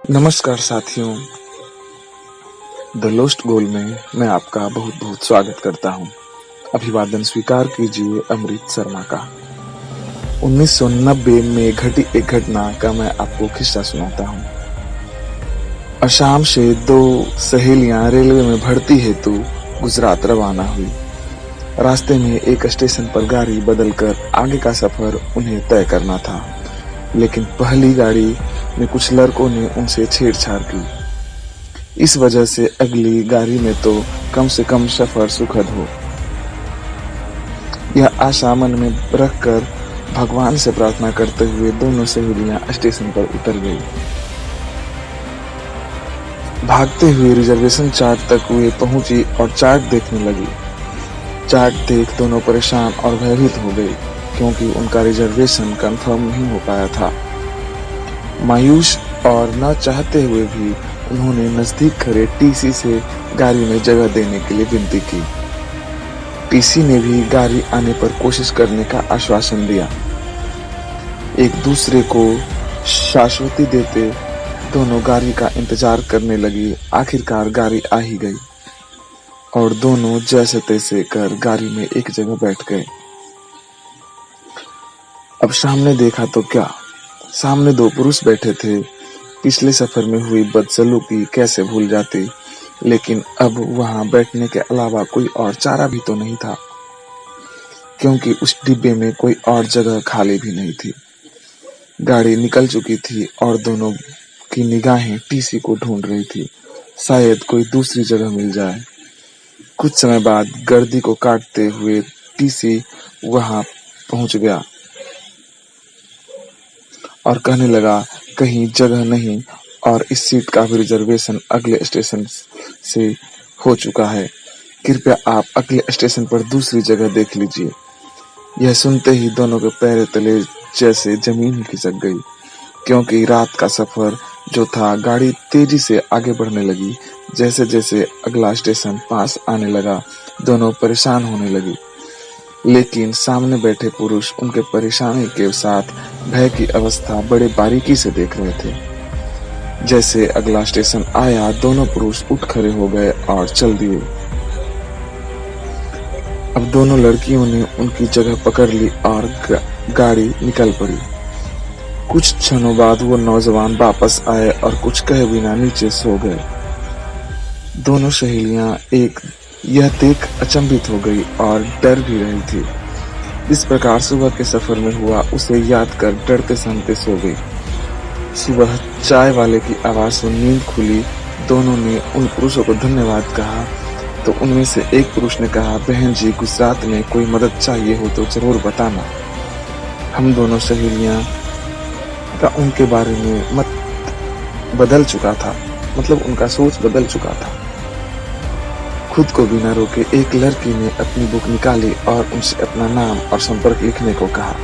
नमस्कार साथियों, the lost गोल में मैं आपका बहुत बहुत स्वागत करता हूं। अभिवादन स्वीकार कीजिए अमृत शर्मा का। 1990 में घटी एक घटना का मैं आपको किस्सा सुनाता हूं। असम से दो सहेलियां रेलवे में भर्ती हेतु गुजरात रवाना हुई। रास्ते में एक स्टेशन पर गाड़ी बदलकर आगे का सफर उन्हें तय करना था, लेकिन पहली गाड़ी में कुछ लड़कों ने उनसे छेड़छाड़ की। इस वजह से अगली गाड़ी में तो कम से कम सफर सुखद हो, यह आशा मन में रखकर भगवान से प्रार्थना करते हुए दोनों सहेलियां स्टेशन पर उतर गई। भागते हुए रिजर्वेशन चार्ट तक वे पहुंची और चार्ट देखने लगी। चार्ट देख दोनों परेशान और भयभीत हो गई, क्योंकि उनका रिजर्वेशन कंफर्म नहीं हो पाया था। मायूस और न चाहते हुए भी उन्होंने नजदीक खड़े टीसी से गाड़ी में जगह देने के लिए विनती की। टीसी ने भी गाड़ी आने पर कोशिश करने का आश्वासन दिया। एक दूसरे को शाश्वती देते दोनों गाड़ी का इंतजार करने लगी। आखिरकार गाड़ी आ ही गई और दोनों जैसे तैसे कर गाड़ी में एक जगह बैठ गए। अब सामने देखा तो क्या, सामने दो पुरुष बैठे थे। पिछले सफर में हुई बदसलूकी कैसे भूल जाते, लेकिन अब वहां बैठने के अलावा कोई और चारा भी तो नहीं था, क्योंकि उस डिब्बे में कोई और जगह खाली भी नहीं थी। गाड़ी निकल चुकी थी और दोनों की निगाहें टीसी को ढूंढ रही थी, शायद कोई दूसरी जगह मिल जाए। कुछ समय बाद गर्दी को काटते हुए टीसी वहां पहुंच गया और कहने लगा, कहीं जगह नहीं और इस सीट का भी रिजर्वेशन अगले स्टेशन से हो चुका है। कृपया आप अगले स्टेशन पर दूसरी जगह देख लीजिए। यह सुनते ही दोनों के पैर तले जैसे जमीन ही खिसक गई, क्योंकि रात का सफर जो था, गाड़ी तेजी से आगे बढ़ने लगी। जैसे जैसे अगला स्टेशन पास आने लगा, दोनों परेशान होने लगी, लेकिन सामने बैठे पुरुष उनके परेशानी के साथ भय की अवस्था बड़े बारीकी से देख रहे थे। जैसे अगला स्टेशन आया, दोनों पुरुष उठ खड़े हो गए और चल दिए। अब दोनों लड़कियों ने उनकी जगह पकड़ ली और गाड़ी निकल पड़ी। कुछ क्षणों बाद वो नौजवान वापस आए और कुछ कहे बिना नीचे सो गए। दोनों सहेलियां यह देख अचंभित हो गई और डर भी रही थी। इस प्रकार सुबह के सफर में हुआ उसे याद कर डरते सहमते सो गई। सुबह चाय वाले की आवाज सुन नींद खुली। दोनों ने उन पुरुषों को धन्यवाद कहा तो उनमें से एक पुरुष ने कहा, बहन जी, गुजरात में कोई मदद चाहिए हो तो जरूर बताना। हम दोनों सहेलियां का उनके बारे में मत बदल चुका था, मतलब उनका सोच बदल चुका था। खुद को बिना रोके एक लड़की ने अपनी बुक निकाली और उनसे अपना नाम और संपर्क लिखने को कहा।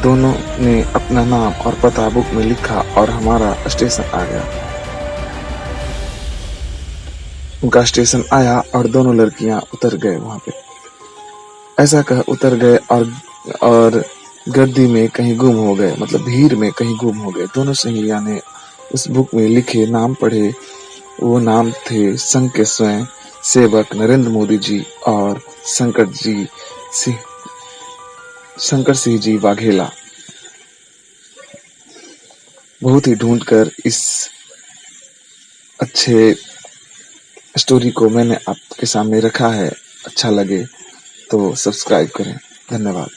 दोनों ने अपना नाम और पता बुक में लिखा और हमारा स्टेशन आ गया। उनका स्टेशन आया और दोनों लड़कियां उतर गए वहां पे। ऐसा कह उतर गए और गर्दी में कहीं गुम हो गए, मतलब भीड़ में कहीं गुम हो गए। दोनों सहेलियां ने उस बुक में लिखे नाम पढ़े। वो नाम थे संघ के स्वयं सेवक नरेंद्र मोदी जी और शंकर सिंह जी वाघेला। बहुत ही ढूंढकर इस अच्छे स्टोरी को मैंने आपके सामने रखा है। अच्छा लगे तो सब्सक्राइब करें। धन्यवाद।